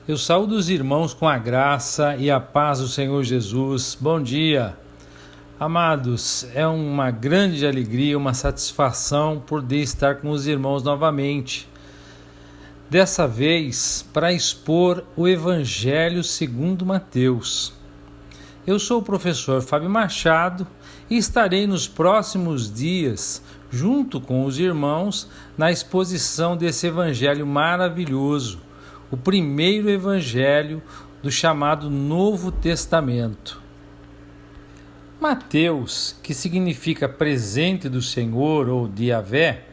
Eu saúdo os irmãos com a graça e a paz do Senhor Jesus. Bom dia. Amados, é uma grande alegria, uma satisfação poder estar com os irmãos novamente. Dessa vez, para expor o Evangelho segundo Mateus. Eu sou o professor Fábio Machado e estarei nos próximos dias, junto com os irmãos, na exposição desse Evangelho maravilhoso, o primeiro Evangelho do chamado Novo Testamento. Mateus, que significa presente do Senhor ou de Yahvé,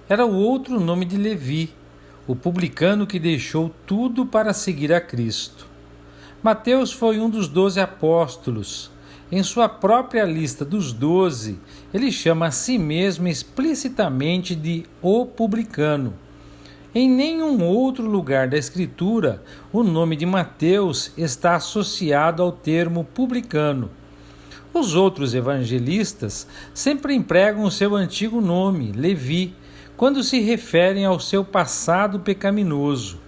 era o outro nome de Levi, o publicano que deixou tudo para seguir a Cristo. Mateus foi um dos 12 apóstolos. Em sua própria lista dos 12, ele chama a si mesmo explicitamente de o publicano. Em nenhum outro lugar da Escritura, o nome de Mateus está associado ao termo publicano. Os outros evangelistas sempre empregam o seu antigo nome, Levi, quando se referem ao seu passado pecaminoso.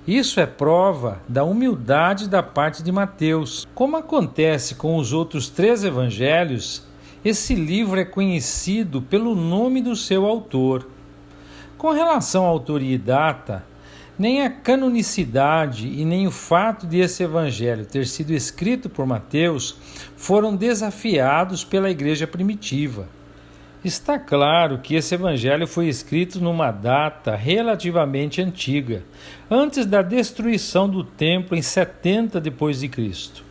Isso é prova da humildade da parte de Mateus. Como acontece com os outros 3 evangelhos, esse livro é conhecido pelo nome do seu autor. Com relação à autoria e data, nem a canonicidade e nem o fato de esse evangelho ter sido escrito por Mateus foram desafiados pela igreja primitiva. Está claro que esse evangelho foi escrito numa data relativamente antiga, antes da destruição do templo em 70 d.C.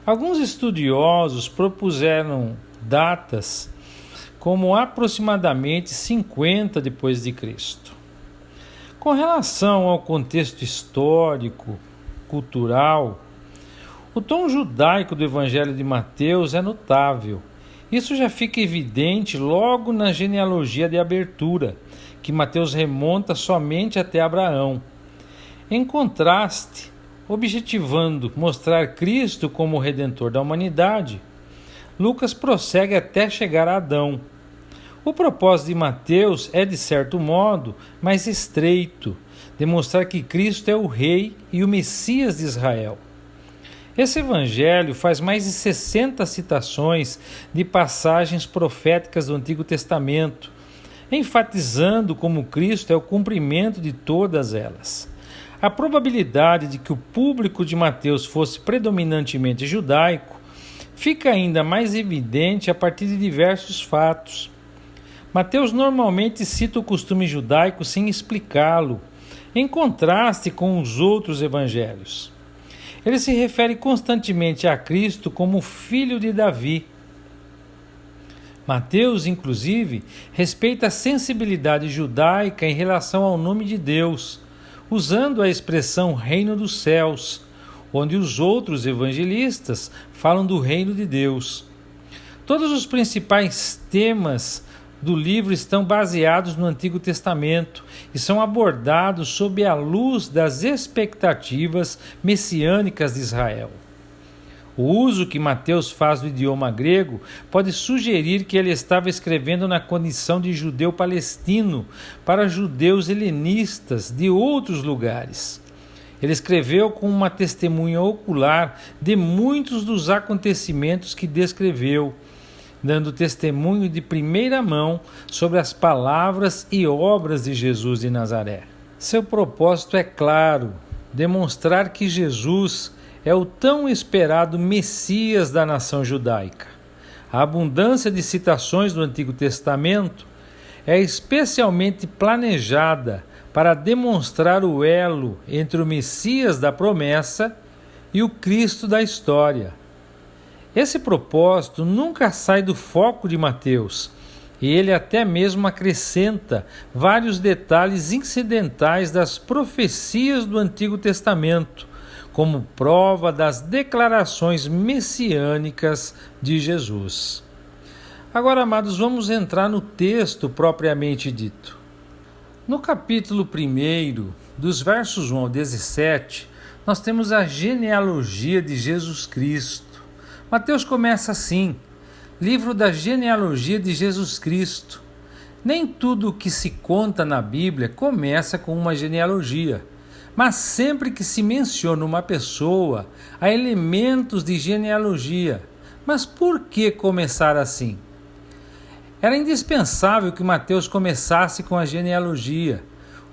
Alguns estudiosos propuseram datas como aproximadamente 50 d.C. Com relação ao contexto histórico, cultural, o tom judaico do Evangelho de Mateus é notável. Isso já fica evidente logo na genealogia de abertura, que Mateus remonta somente até Abraão. Em contraste, objetivando mostrar Cristo como o Redentor da humanidade, Lucas prossegue até chegar a Adão. O propósito de Mateus é, de certo modo, mais estreito, demonstrar que Cristo é o Rei e o Messias de Israel. Esse evangelho faz mais de 60 citações de passagens proféticas do Antigo Testamento, enfatizando como Cristo é o cumprimento de todas elas. A probabilidade de que o público de Mateus fosse predominantemente judaico fica ainda mais evidente a partir de diversos fatos. Mateus normalmente cita o costume judaico sem explicá-lo, em contraste com os outros evangelhos. Ele se refere constantemente a Cristo como filho de Davi. Mateus, inclusive, respeita a sensibilidade judaica em relação ao nome de Deus, usando a expressão reino dos céus, onde os outros evangelistas falam do reino de Deus. Todos os principais temas do livro estão baseados no Antigo Testamento e são abordados sob a luz das expectativas messiânicas de Israel. O uso que Mateus faz do idioma grego pode sugerir que ele estava escrevendo na condição de judeu palestino para judeus helenistas de outros lugares. Ele escreveu com uma testemunha ocular de muitos dos acontecimentos que descreveu, dando testemunho de primeira mão sobre as palavras e obras de Jesus de Nazaré. Seu propósito é claro, demonstrar que Jesus é o tão esperado Messias da nação judaica. A abundância de citações do Antigo Testamento é especialmente planejada para demonstrar o elo entre o Messias da promessa e o Cristo da história. Esse propósito nunca sai do foco de Mateus, e ele até mesmo acrescenta vários detalhes incidentais das profecias do Antigo Testamento, como prova das declarações messiânicas de Jesus. Agora, amados, vamos entrar no texto propriamente dito. No capítulo 1, dos versos 1 ao 17, nós temos a genealogia de Jesus Cristo. Mateus começa assim: livro da genealogia de Jesus Cristo. Nem tudo o que se conta na Bíblia começa com uma genealogia. Mas sempre que se menciona uma pessoa, há elementos de genealogia. Mas por que começar assim? Era indispensável que Mateus começasse com a genealogia.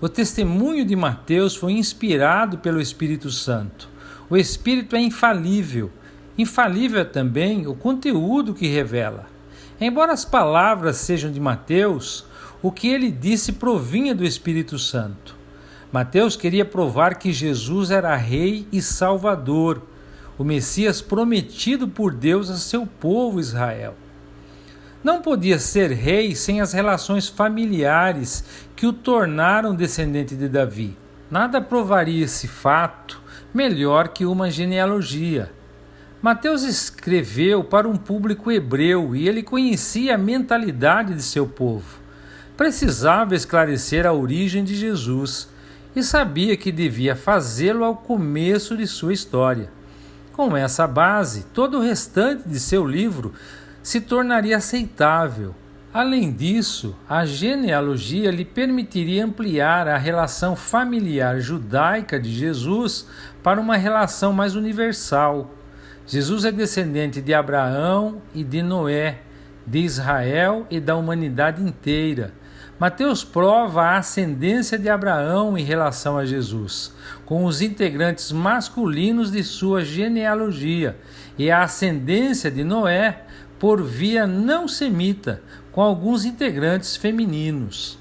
O testemunho de Mateus foi inspirado pelo Espírito Santo. O Espírito é infalível. Infalível é também o conteúdo que revela. Embora as palavras sejam de Mateus, o que ele disse provinha do Espírito Santo. Mateus queria provar que Jesus era Rei e Salvador, o Messias prometido por Deus a seu povo Israel. Não podia ser rei sem as relações familiares que o tornaram descendente de Davi. Nada provaria esse fato melhor que uma genealogia. Mateus escreveu para um público hebreu e ele conhecia a mentalidade de seu povo. Precisava esclarecer a origem de Jesus e sabia que devia fazê-lo ao começo de sua história. Com essa base, todo o restante de seu livro se tornaria aceitável. Além disso, a genealogia lhe permitiria ampliar a relação familiar judaica de Jesus para uma relação mais universal. Jesus é descendente de Abraão e de Noé, de Israel e da humanidade inteira. Mateus prova a ascendência de Abraão em relação a Jesus, com os integrantes masculinos de sua genealogia, e a ascendência de Noé por via não semita, com alguns integrantes femininos.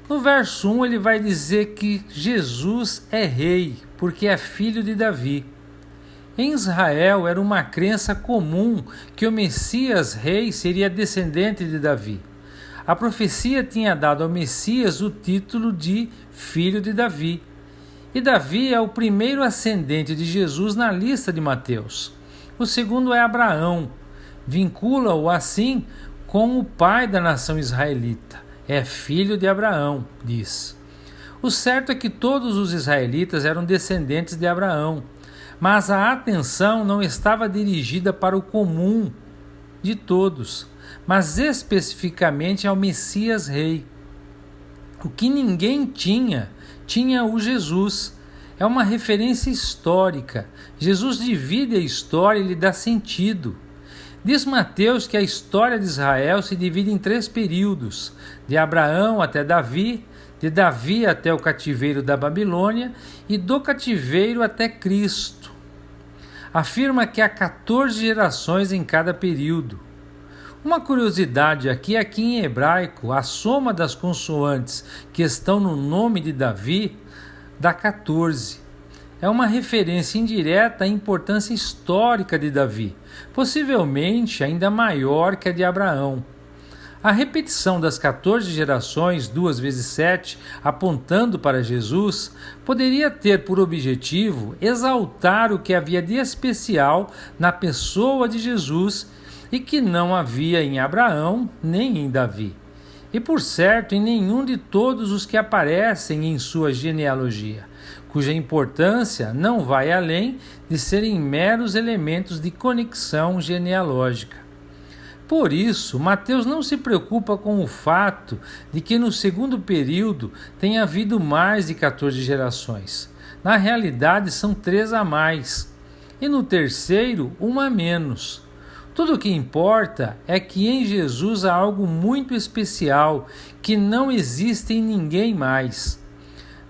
No verso 1 ele vai dizer que Jesus é rei, porque é filho de Davi. Em Israel era uma crença comum que o Messias rei seria descendente de Davi. A profecia tinha dado ao Messias o título de filho de Davi. E Davi é o primeiro ascendente de Jesus na lista de Mateus. O segundo é Abraão. Vincula-o assim com o pai da nação israelita. É filho de Abraão, diz. O certo é que todos os israelitas eram descendentes de Abraão, mas a atenção não estava dirigida para o comum de todos, mas especificamente ao Messias Rei. O que ninguém tinha o Jesus. É uma referência histórica. Jesus divide a história e lhe dá sentido. Diz Mateus que a história de Israel se divide em 3 períodos, de Abraão até Davi, de Davi até o cativeiro da Babilônia e do cativeiro até Cristo. Afirma que há 14 gerações em cada período. Uma curiosidade aqui é que em hebraico a soma das consoantes que estão no nome de Davi dá 14. É uma referência indireta à importância histórica de Davi, possivelmente ainda maior que a de Abraão. A repetição das 14 gerações, 2 vezes 7, apontando para Jesus, poderia ter por objetivo exaltar o que havia de especial na pessoa de Jesus e que não havia em Abraão nem em Davi, e por certo em nenhum de todos os que aparecem em sua genealogia, cuja importância não vai além de serem meros elementos de conexão genealógica. Por isso, Mateus não se preocupa com o fato de que no segundo período tenha havido mais de 14 gerações. Na realidade, são 3 a mais, e no terceiro, uma a menos. Tudo o que importa é que em Jesus há algo muito especial que não existe em ninguém mais.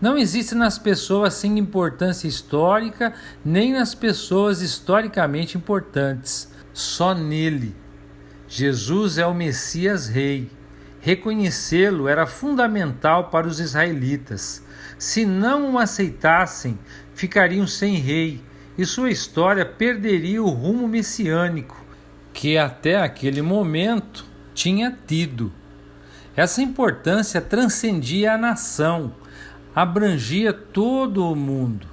Não existe nas pessoas sem importância histórica, nem nas pessoas historicamente importantes. Só nele. Jesus é o Messias Rei. Reconhecê-lo era fundamental para os israelitas. Se não o aceitassem, ficariam sem rei, e sua história perderia o rumo messiânico que até aquele momento tinha tido. Essa importância transcendia a nação, abrangia todo o mundo.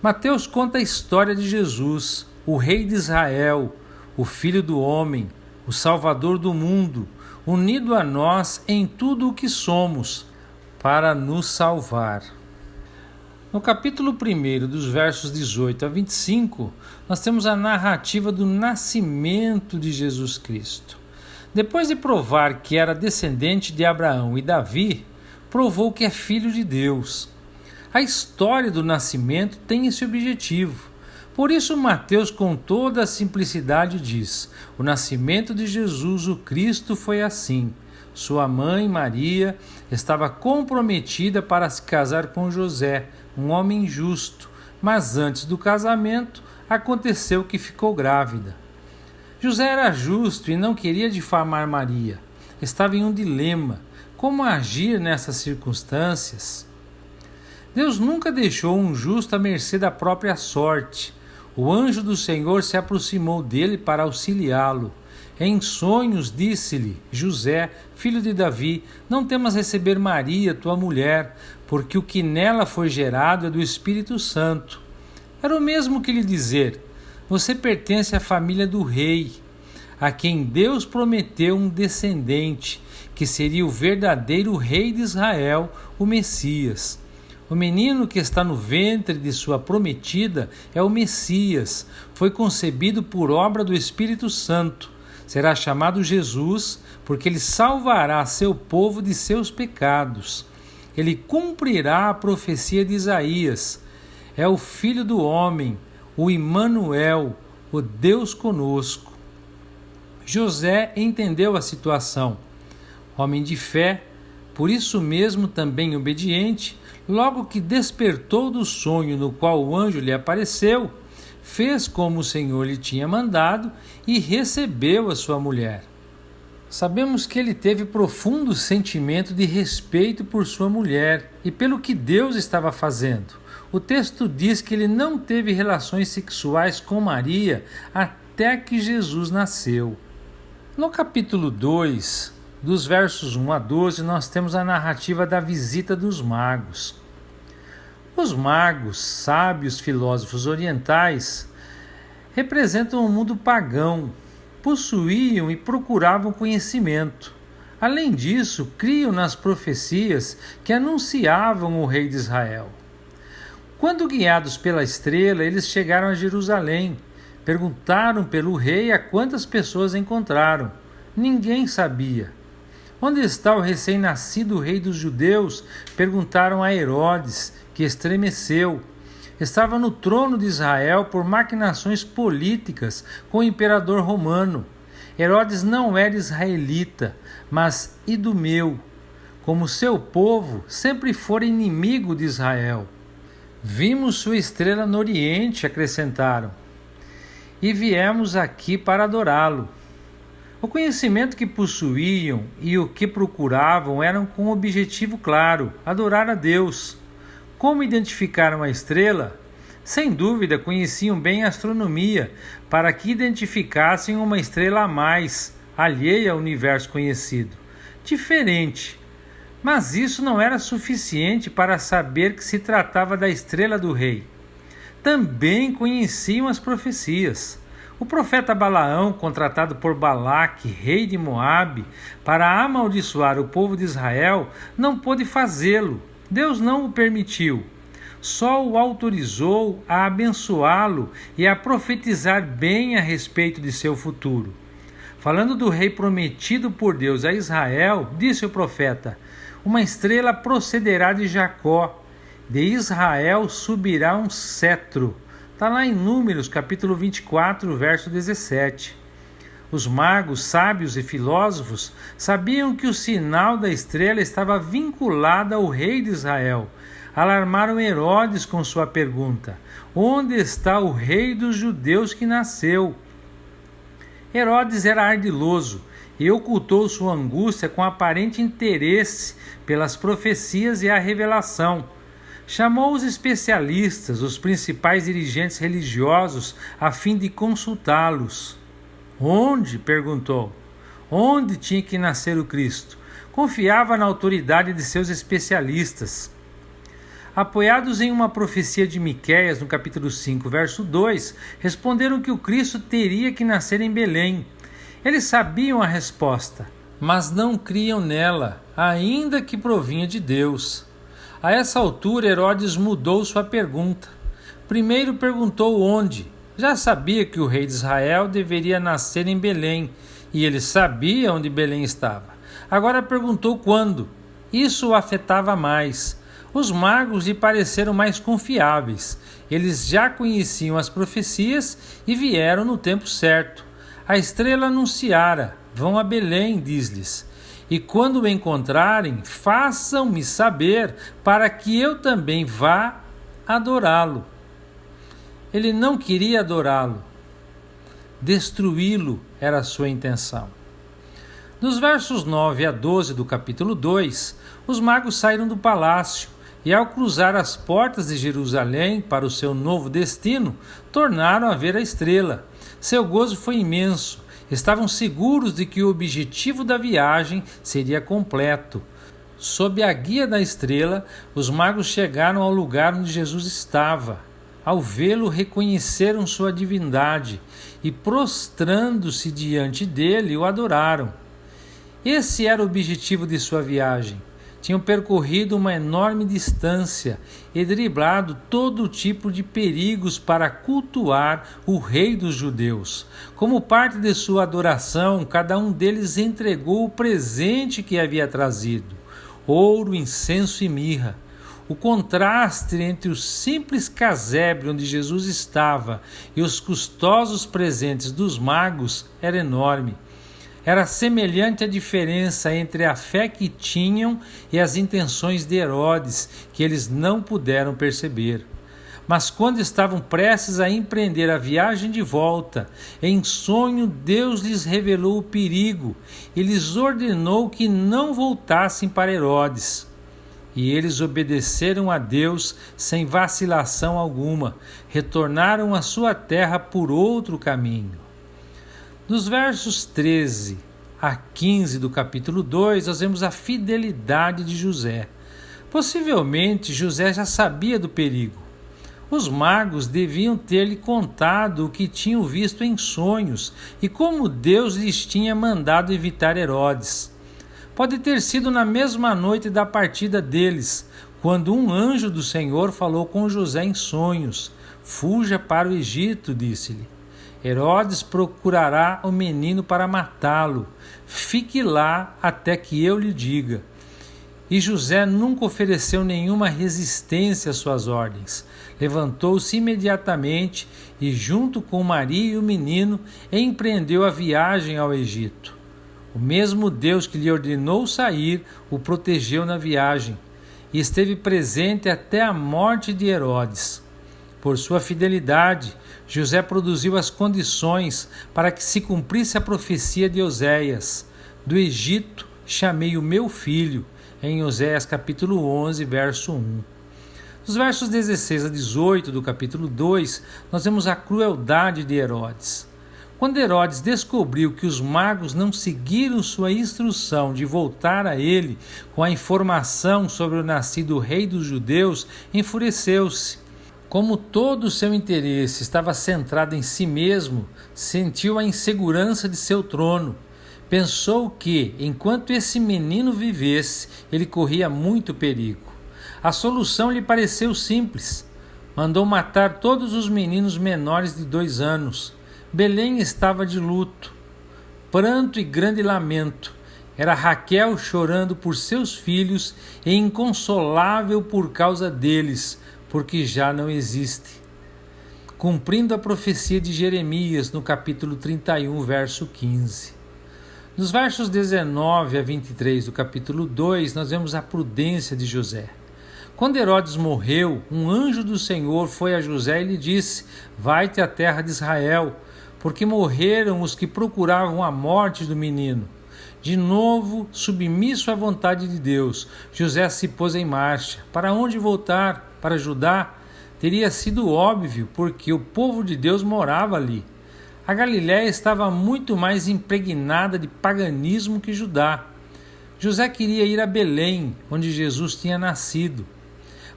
Mateus conta a história de Jesus, o Rei de Israel, o Filho do Homem, o Salvador do mundo, unido a nós em tudo o que somos, para nos salvar. No capítulo 1, dos versos 18 a 25, nós temos a narrativa do nascimento de Jesus Cristo. Depois de provar que era descendente de Abraão e Davi, provou que é filho de Deus. A história do nascimento tem esse objetivo. Por isso, Mateus, com toda a simplicidade, diz: o nascimento de Jesus, o Cristo, foi assim. Sua mãe, Maria, estava comprometida para se casar com José, um homem justo, mas antes do casamento aconteceu que ficou grávida. José era justo e não queria difamar Maria. Estava em um dilema: como agir nessas circunstâncias? Deus nunca deixou um justo à mercê da própria sorte. O anjo do Senhor se aproximou dele para auxiliá-lo. Em sonhos disse-lhe: José, filho de Davi, não temas receber Maria, tua mulher, porque o que nela foi gerado é do Espírito Santo. Era o mesmo que lhe dizer: você pertence à família do rei, a quem Deus prometeu um descendente, que seria o verdadeiro rei de Israel, o Messias. O menino que está no ventre de sua prometida é o Messias, foi concebido por obra do Espírito Santo. Será chamado Jesus, porque ele salvará seu povo de seus pecados. Ele cumprirá a profecia de Isaías. É o Filho do Homem, o Imanuel, o Deus conosco. José entendeu a situação. Homem de fé, por isso mesmo também obediente, logo que despertou do sonho no qual o anjo lhe apareceu, fez como o Senhor lhe tinha mandado e recebeu a sua mulher. Sabemos que ele teve profundo sentimento de respeito por sua mulher e pelo que Deus estava fazendo. O texto diz que ele não teve relações sexuais com Maria até que Jesus nasceu. No capítulo 2, dos versos 1 a 12, nós temos a narrativa da visita dos magos. Os magos, sábios filósofos orientais, representam o mundo pagão, possuíam e procuravam conhecimento. Além disso, criam nas profecias que anunciavam o rei de Israel. Quando guiados pela estrela, eles chegaram a Jerusalém. Perguntaram pelo rei a quantas pessoas encontraram. Ninguém sabia. Onde está o recém-nascido rei dos judeus? Perguntaram a Herodes, que estremeceu. Estava no trono de Israel por maquinações políticas com o imperador romano. Herodes não era israelita, mas idumeu. Como seu povo, sempre fora inimigo de Israel. Vimos sua estrela no Oriente, acrescentaram, e viemos aqui para adorá-lo. O conhecimento que possuíam e o que procuravam eram com um objetivo claro: adorar a Deus. Como identificaram a estrela? Sem dúvida, conheciam bem a astronomia, para que identificassem uma estrela a mais, alheia ao universo conhecido. Diferente. Mas isso não era suficiente para saber que se tratava da estrela do rei. Também conheciam as profecias. O profeta Balaão, contratado por Balaque, rei de Moabe, para amaldiçoar o povo de Israel, não pôde fazê-lo. Deus não o permitiu. Só o autorizou a abençoá-lo e a profetizar bem a respeito de seu futuro. Falando do rei prometido por Deus a Israel, disse o profeta: uma estrela procederá de Jacó, de Israel subirá um cetro. Está lá em Números, capítulo 24, verso 17. Os magos, sábios e filósofos sabiam que o sinal da estrela estava vinculado ao rei de Israel. Alarmaram Herodes com sua pergunta: onde está o rei dos judeus que nasceu? Herodes era ardiloso e ocultou sua angústia com aparente interesse pelas profecias e a revelação. Chamou os especialistas, os principais dirigentes religiosos, a fim de consultá-los. Onde? Perguntou. Onde tinha que nascer o Cristo? Confiava na autoridade de seus especialistas. Apoiados em uma profecia de Miqueias, no capítulo 5, verso 2, responderam que o Cristo teria que nascer em Belém. Eles sabiam a resposta, mas não criam nela, ainda que provinha de Deus. A essa altura, Herodes mudou sua pergunta. Primeiro perguntou onde. Já sabia que o rei de Israel deveria nascer em Belém, e ele sabia onde Belém estava. Agora perguntou quando. Isso o afetava mais. Os magos lhe pareceram mais confiáveis. Eles já conheciam as profecias e vieram no tempo certo. A estrela anunciara: vão a Belém, diz-lhes. E quando o encontrarem, façam-me saber, para que eu também vá adorá-lo. Ele não queria adorá-lo. Destruí-lo era a sua intenção. Nos versos 9 a 12 do capítulo 2, os magos saíram do palácio e, ao cruzar as portas de Jerusalém para o seu novo destino, tornaram a ver a estrela. Seu gozo foi imenso. Estavam seguros de que o objetivo da viagem seria completo. Sob a guia da estrela, os magos chegaram ao lugar onde Jesus estava. Ao vê-lo, reconheceram sua divindade e, prostrando-se diante dele, o adoraram. Esse era o objetivo de sua viagem. Tinham percorrido uma enorme distância e driblado todo tipo de perigos para cultuar o rei dos judeus. Como parte de sua adoração, cada um deles entregou o presente que havia trazido: ouro, incenso e mirra. O contraste entre o simples casebre onde Jesus estava e os custosos presentes dos magos era enorme. Era semelhante à diferença entre a fé que tinham e as intenções de Herodes, que eles não puderam perceber. Mas quando estavam prestes a empreender a viagem de volta, em sonho Deus lhes revelou o perigo e lhes ordenou que não voltassem para Herodes. E eles obedeceram a Deus sem vacilação alguma, retornaram à sua terra por outro caminho. Nos versos 13 a 15 do capítulo 2, nós vemos a fidelidade de José. Possivelmente, José já sabia do perigo. Os magos deviam ter-lhe contado o que tinham visto em sonhos e como Deus lhes tinha mandado evitar Herodes. Pode ter sido na mesma noite da partida deles, quando um anjo do Senhor falou com José em sonhos. Fuja para o Egito, disse-lhe. Herodes procurará o menino para matá-lo. Fique lá até que eu lhe diga. E José nunca ofereceu nenhuma resistência às suas ordens. Levantou-se imediatamente e, junto com Maria e o menino, empreendeu a viagem ao Egito. O mesmo Deus que lhe ordenou sair o protegeu na viagem e esteve presente até a morte de Herodes. Por sua fidelidade, José produziu as condições para que se cumprisse a profecia de Oséias: do Egito chamei o meu filho, em Oséias capítulo 11, verso 1. Nos versos 16 a 18 do capítulo 2, nós vemos a crueldade de Herodes. Quando Herodes descobriu que os magos não seguiram sua instrução de voltar a ele com a informação sobre o nascido rei dos judeus, enfureceu-se. Como todo o seu interesse estava centrado em si mesmo, sentiu a insegurança de seu trono. Pensou que, enquanto esse menino vivesse, ele corria muito perigo. A solução lhe pareceu simples. Mandou matar todos os meninos menores de 2 anos. Belém estava de luto, pranto e grande lamento. Era Raquel chorando por seus filhos e inconsolável por causa deles, porque já não existe. Cumprindo a profecia de Jeremias no capítulo 31, verso 15. Nos versos 19 a 23 do capítulo 2, nós vemos a prudência de José. Quando Herodes morreu, um anjo do Senhor foi a José e lhe disse: vai-te à terra de Israel, porque morreram os que procuravam a morte do menino. De novo, submisso à vontade de Deus, José se pôs em marcha. Para onde voltar? Para Judá? Teria sido óbvio, porque o povo de Deus morava ali. A Galiléia estava muito mais impregnada de paganismo que Judá. José queria ir a Belém, onde Jesus tinha nascido.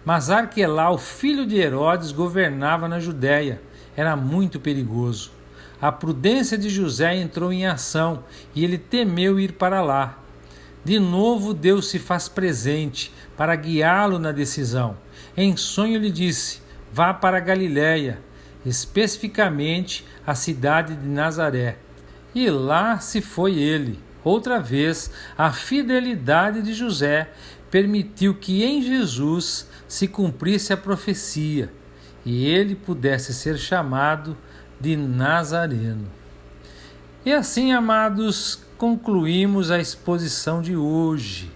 Mas Arquelau, filho de Herodes, governava na Judéia. Era muito perigoso. A prudência de José entrou em ação e ele temeu ir para lá. De novo Deus se faz presente para guiá-lo na decisão. Em sonho lhe disse: vá para a Galiléia, especificamente a cidade de Nazaré. E lá se foi ele. outra vez, a fidelidade de José permitiu que em Jesus se cumprisse a profecia e ele pudesse ser chamado de Nazareno. E assim, amados, concluímos a exposição de hoje.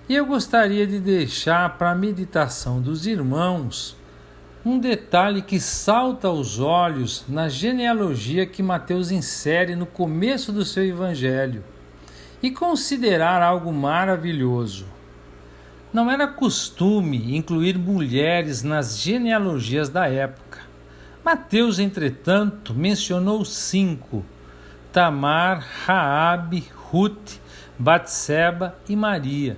E eu gostaria de deixar para a meditação dos irmãos um detalhe que salta aos olhos na genealogia que Mateus insere no começo do seu evangelho e considerar algo maravilhoso. Não era costume incluir mulheres nas genealogias da época. Mateus, entretanto, mencionou 5: Tamar, Raabe, Ruth, Batseba e Maria.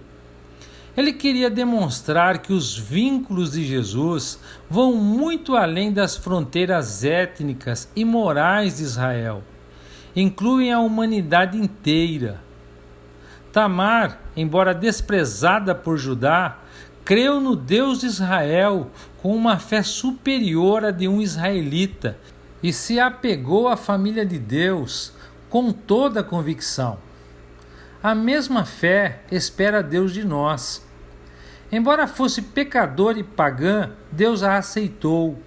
Ele queria demonstrar que os vínculos de Jesus vão muito além das fronteiras étnicas e morais de Israel. Incluem a humanidade inteira. Tamar, embora desprezada por Judá, creu no Deus de Israel com uma fé superior à de um israelita e se apegou à família de Deus com toda a convicção. A mesma fé espera Deus de nós. Embora fosse pecadora e pagã, Deus a aceitou,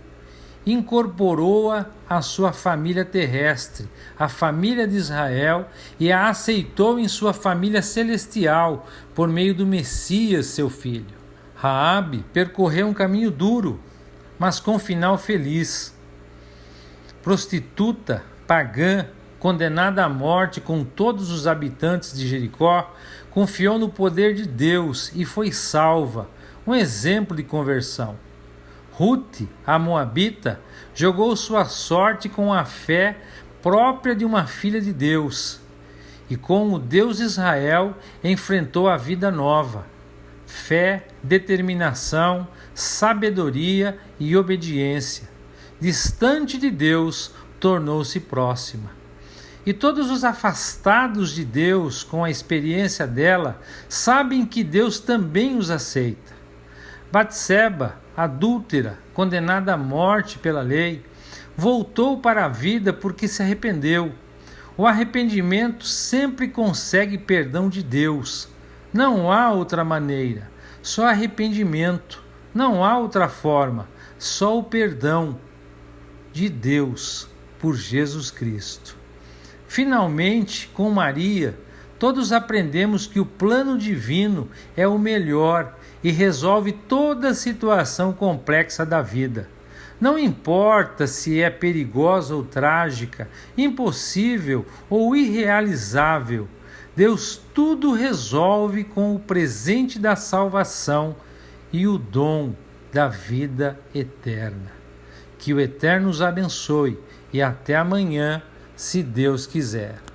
incorporou-a à sua família terrestre, a família de Israel, e a aceitou em sua família celestial, por meio do Messias, seu filho. Raabe percorreu um caminho duro, mas com final feliz. Prostituta, pagã, condenada à morte com todos os habitantes de Jericó, confiou no poder de Deus e foi salva, um exemplo de conversão. Ruth, a moabita, jogou sua sorte com a fé própria de uma filha de Deus e com o Deus de Israel enfrentou a vida nova. Fé, determinação, sabedoria e obediência. Distante de Deus, tornou-se próxima. E todos os afastados de Deus com a experiência dela sabem que Deus também os aceita. Batseba, adúltera, condenada à morte pela lei, voltou para a vida porque se arrependeu. O arrependimento sempre consegue perdão de Deus. Não há outra maneira, só arrependimento. Não há outra forma, só o perdão de Deus por Jesus Cristo. Finalmente, com Maria, todos aprendemos que o plano divino é o melhor e resolve toda a situação complexa da vida. Não importa se é perigosa ou trágica, impossível ou irrealizável, Deus tudo resolve com o presente da salvação e o dom da vida eterna. Que o Eterno os abençoe e até amanhã, se Deus quiser.